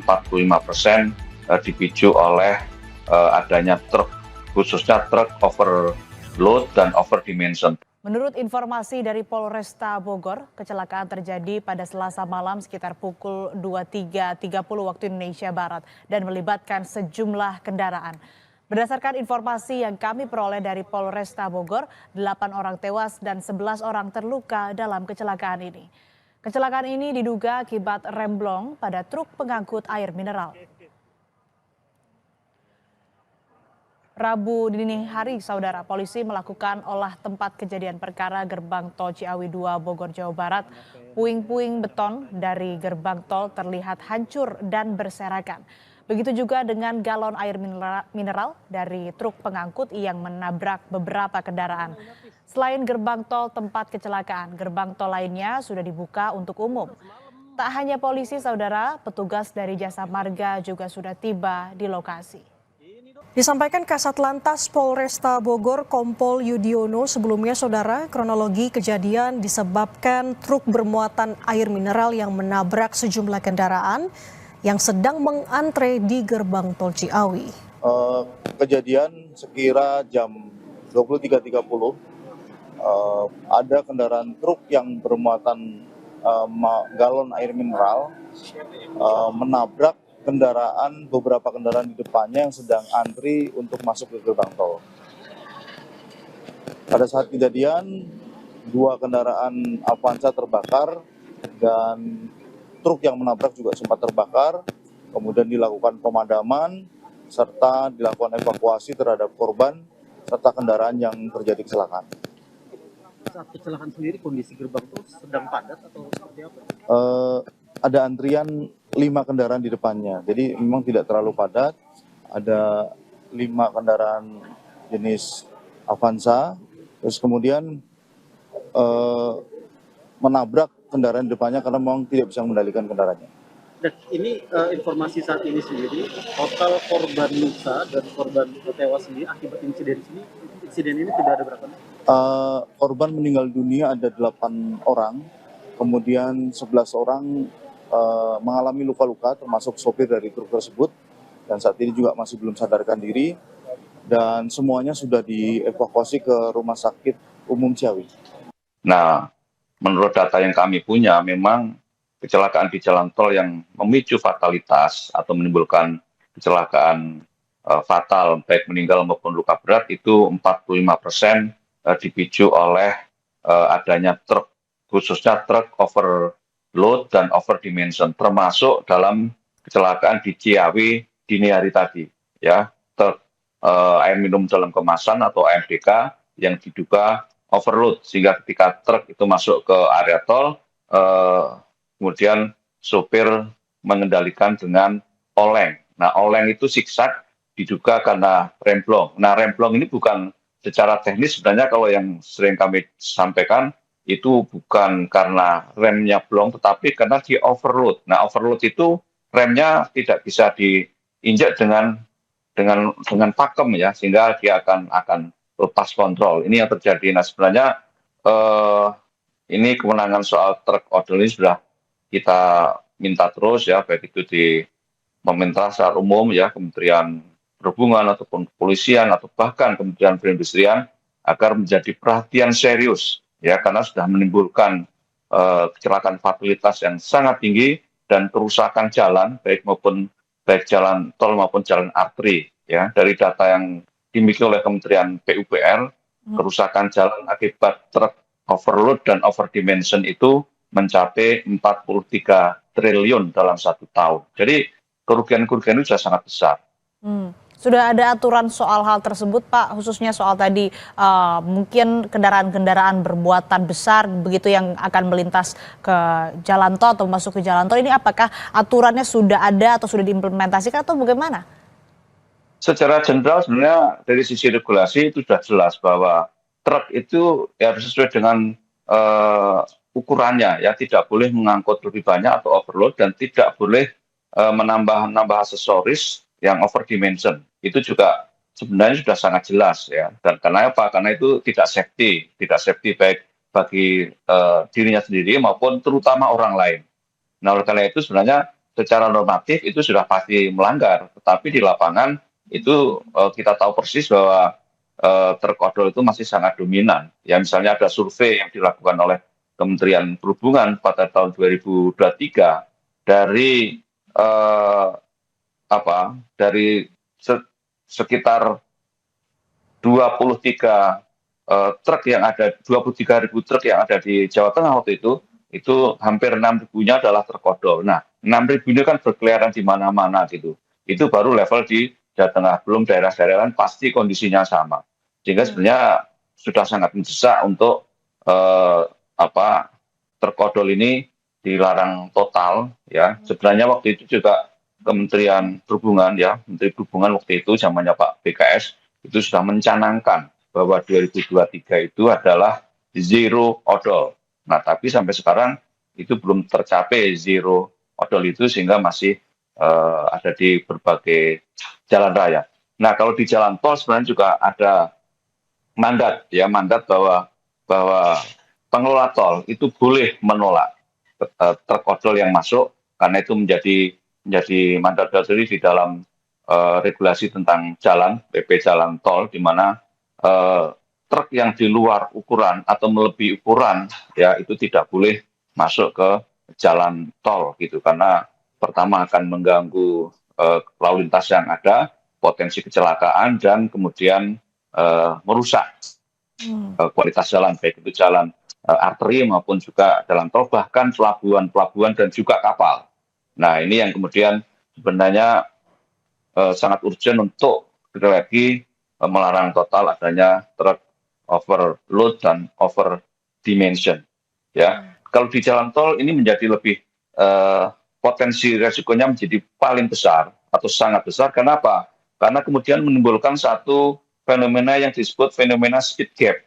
45% dipicu oleh adanya truk, khususnya truk overload dan overdimension. Menurut informasi dari Polresta Bogor, kecelakaan terjadi pada Selasa malam sekitar pukul 23.30 waktu Indonesia Barat dan melibatkan sejumlah kendaraan. Berdasarkan informasi yang kami peroleh dari Polresta Bogor, 8 orang tewas dan 11 orang terluka dalam kecelakaan ini. Kecelakaan ini diduga akibat remblong pada truk pengangkut air mineral. Rabu dini hari, saudara, polisi melakukan olah tempat kejadian perkara gerbang tol Ciawi 2 Bogor, Jawa Barat. Puing-puing beton dari gerbang tol terlihat hancur dan berserakan. Begitu juga dengan galon air mineral dari truk pengangkut yang menabrak beberapa kendaraan. Selain gerbang tol tempat kecelakaan, gerbang tol lainnya sudah dibuka untuk umum. Tak hanya polisi, saudara, petugas dari Jasa Marga juga sudah tiba di lokasi. Disampaikan Kasat Lantas Polresta Bogor Kompol Yudiono, sebelumnya saudara, kronologi kejadian disebabkan truk bermuatan air mineral yang menabrak sejumlah kendaraan yang sedang mengantre di gerbang tol Ciawi. Kejadian sekira jam 23.30 ada kendaraan truk yang bermuatan galon air mineral menabrak beberapa kendaraan di depannya yang sedang antri untuk masuk ke gerbang tol. Pada saat kejadian, 2 kendaraan Avanza terbakar dan truk yang menabrak juga sempat terbakar. Kemudian dilakukan pemadaman serta dilakukan evakuasi terhadap korban serta kendaraan yang terjadi kecelakaan. Saat kecelakaan sendiri kondisi gerbang tol sedang padat atau seperti apa? Ada antrian 5 kendaraan di depannya, jadi memang tidak terlalu padat. Ada 5 kendaraan jenis Avanza, terus kemudian menabrak kendaraan di depannya karena memang tidak bisa mengendalikan kendaraannya. Dan ini informasi saat ini sendiri, total korban luka dan korban tewas sendiri akibat insiden ini tidak ada berapa? Korban meninggal dunia ada 8 orang, kemudian 11 orang mengalami luka-luka termasuk sopir dari truk tersebut dan saat ini juga masih belum sadarkan diri dan semuanya sudah dievakuasi ke Rumah Sakit Umum Ciawi. Nah, menurut data yang kami punya, memang kecelakaan di jalan tol yang memicu fatalitas atau menimbulkan kecelakaan fatal baik meninggal maupun luka berat itu 45% dipicu oleh adanya truk, khususnya truk overload dan overdimension, termasuk dalam kecelakaan di Ciawi dini hari tadi, ya, truk air minum dalam kemasan atau AMDK yang diduga overload sehingga ketika truk itu masuk ke area tol, kemudian sopir mengendalikan dengan oleng. Nah, oleng itu zigzag diduga karena remblong. Nah, remblong ini bukan secara teknis, sebenarnya kalau yang sering kami sampaikan itu bukan karena remnya blong, tetapi karena di overload. Nah, overload itu remnya tidak bisa diinjak dengan pakem, ya, sehingga dia akan lepas kontrol. Ini yang terjadi. Nah, sebenarnya ini kewenangan soal truk odol ini sudah kita minta terus, ya, baik itu di pemerintah secara umum, ya, Kementerian Perhubungan ataupun kepolisian atau bahkan Kementerian Perindustrian agar menjadi perhatian serius, ya, karena sudah menimbulkan kecelakaan fatalitas yang sangat tinggi dan kerusakan jalan baik jalan tol maupun jalan arteri, ya. Dari data yang dimiliki oleh Kementerian PUPR, kerusakan jalan akibat truk overload dan overdimension itu mencapai 43 triliun dalam 1 tahun. Jadi kerugian-kerugian itu sudah sangat besar. Sudah ada aturan soal hal tersebut, Pak, khususnya soal tadi mungkin kendaraan-kendaraan bermuatan besar begitu yang akan melintas ke jalan tol atau masuk ke jalan tol, ini apakah aturannya sudah ada atau sudah diimplementasikan atau bagaimana? Secara general sebenarnya dari sisi regulasi itu sudah jelas bahwa truk itu ya harus sesuai dengan ukurannya, ya, tidak boleh mengangkut lebih banyak atau overload dan tidak boleh menambah aksesoris yang overdimension. Itu juga sebenarnya sudah sangat jelas, ya. Dan karena apa? Karena itu tidak safety baik bagi dirinya sendiri maupun terutama orang lain. Nah, oleh karena itu sebenarnya secara normatif itu sudah pasti melanggar, tetapi di lapangan itu kita tahu persis bahwa truk odol itu masih sangat dominan. Ya misalnya ada survei yang dilakukan oleh Kementerian Perhubungan pada tahun 2023 dari sekitar 23 truk yang ada 23.000 truk yang ada di Jawa Tengah waktu itu hampir 6.000-nya adalah truk odol. Nah, 6.000 ini kan berkeliaran di mana-mana gitu. Itu baru level di Jawa Tengah, belum daerah-daerah lain pasti kondisinya sama. Sehingga sebenarnya sudah sangat mendesak untuk truk odol ini dilarang total ya. Sebenarnya waktu itu juga Kementerian Perhubungan ya, Menteri Perhubungan waktu itu zamannya Pak BKS itu sudah mencanangkan bahwa 2023 itu adalah zero odol. Nah, tapi sampai sekarang itu belum tercapai zero odol itu sehingga masih ada di berbagai jalan raya. Nah, kalau di jalan tol sebenarnya juga ada mandat bahwa pengelola tol itu boleh menolak truk odol yang masuk karena itu menjadi mandat dasar di dalam regulasi tentang jalan PP Jalan Tol, di mana truk yang di luar ukuran atau melebihi ukuran ya itu tidak boleh masuk ke jalan tol gitu, karena pertama akan mengganggu lalu lintas yang ada, potensi kecelakaan, dan kemudian merusak kualitas jalan, baik itu jalan arteri maupun juga jalan tol, bahkan pelabuhan dan juga kapal. Nah, ini yang kemudian sebenarnya sangat urgent untuk sekali lagi melarang total adanya truk overload dan over dimension. Ya, kalau di jalan tol ini menjadi lebih potensi resikonya menjadi paling besar atau sangat besar. Kenapa? Karena kemudian menimbulkan satu fenomena yang disebut fenomena speed gap.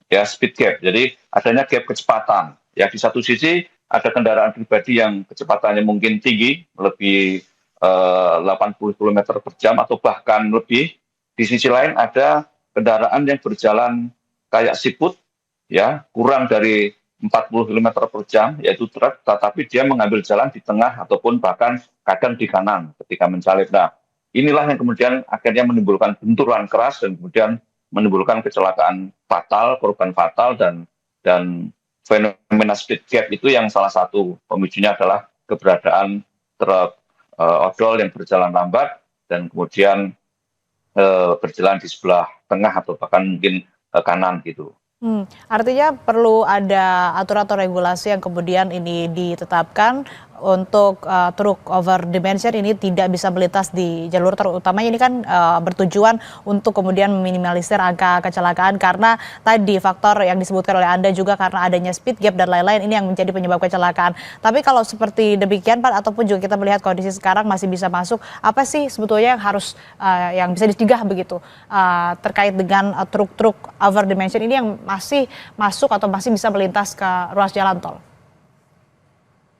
Ya, speed gap. Jadi adanya gap kecepatan. Ya, di satu sisi ada kendaraan pribadi yang kecepatannya mungkin tinggi, lebih 80 km per jam atau bahkan lebih. Di sisi lain ada kendaraan yang berjalan kayak siput, ya, kurang dari 40 km per jam, yaitu truk, tetapi dia mengambil jalan di tengah ataupun bahkan kadang di kanan ketika mensalib. Nah, inilah yang kemudian akhirnya menimbulkan benturan keras dan kemudian menimbulkan kecelakaan fatal, korban fatal, dan fenomena speed gap itu yang salah satu pemicunya adalah keberadaan truk odol yang berjalan lambat dan kemudian berjalan di sebelah tengah atau bahkan mungkin kanan gitu. Artinya perlu ada aturan atau regulasi yang kemudian ini ditetapkan untuk truk over dimension ini tidak bisa melintas di jalur terutamanya. Ini kan bertujuan untuk kemudian meminimalisir angka kecelakaan karena tadi faktor yang disebutkan oleh Anda juga karena adanya speed gap dan lain-lain ini yang menjadi penyebab kecelakaan. Tapi kalau seperti demikian Pak, ataupun juga kita melihat kondisi sekarang masih bisa masuk, apa sih sebetulnya yang harus yang bisa dicegah begitu terkait dengan truk-truk over dimension ini yang masih masuk atau masih bisa melintas ke ruas jalan tol?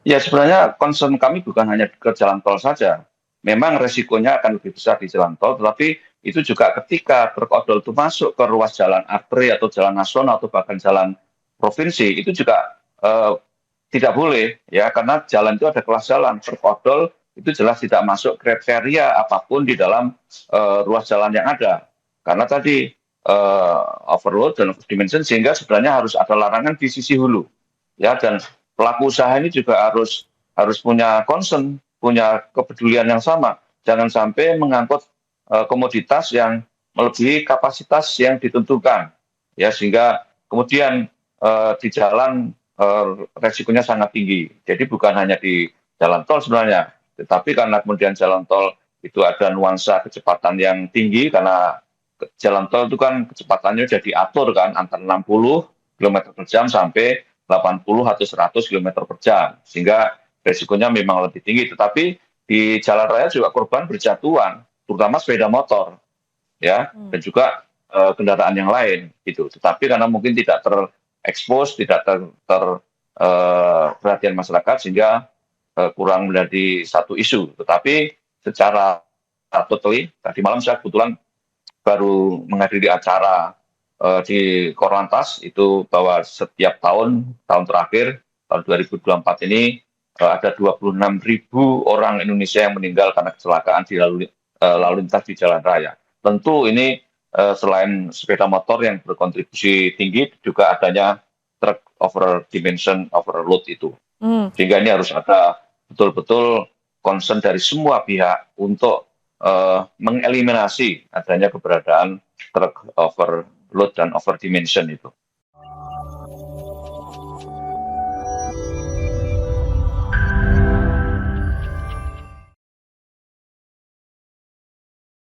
Ya, sebenarnya concern kami bukan hanya ke jalan tol saja. Memang resikonya akan lebih besar di jalan tol, tetapi itu juga ketika truk odol itu masuk ke ruas jalan arteri atau jalan nasional atau bahkan jalan provinsi, itu juga tidak boleh, ya, karena jalan itu ada kelas jalan. Truk odol itu jelas tidak masuk kriteria apapun di dalam ruas jalan yang ada. Karena tadi overload dan overdimension, sehingga sebenarnya harus ada larangan di sisi hulu, ya, dan pelaku usaha ini juga harus punya concern, punya kepedulian yang sama. Jangan sampai mengangkut komoditas yang melebihi kapasitas yang ditentukan, ya, sehingga kemudian di jalan resikonya sangat tinggi. Jadi bukan hanya di jalan tol sebenarnya, tetapi karena kemudian jalan tol itu ada nuansa kecepatan yang tinggi, karena jalan tol itu kan kecepatannya sudah diatur kan antara 60 km per jam sampai 80 atau 100 km per jam, sehingga resikonya memang lebih tinggi. Tetapi di jalan raya juga korban berjatuhan, terutama sepeda motor, ya, dan juga kendaraan yang lain, gitu. Tetapi karena mungkin tidak terekspos, tidak perhatian masyarakat, sehingga kurang menjadi satu isu. Tetapi secara totally, tadi malam saya kebetulan baru menghadiri acara di Korlantas itu bahwa setiap tahun terakhir tahun 2024 ini ada 26.000 orang Indonesia yang meninggal karena kecelakaan di lalu lintas di jalan raya. Tentu ini selain sepeda motor yang berkontribusi tinggi, juga adanya truk over dimension overload itu. Sehingga ini harus ada betul-betul concern dari semua pihak untuk mengeliminasi adanya keberadaan truk overload dan over dimension itu.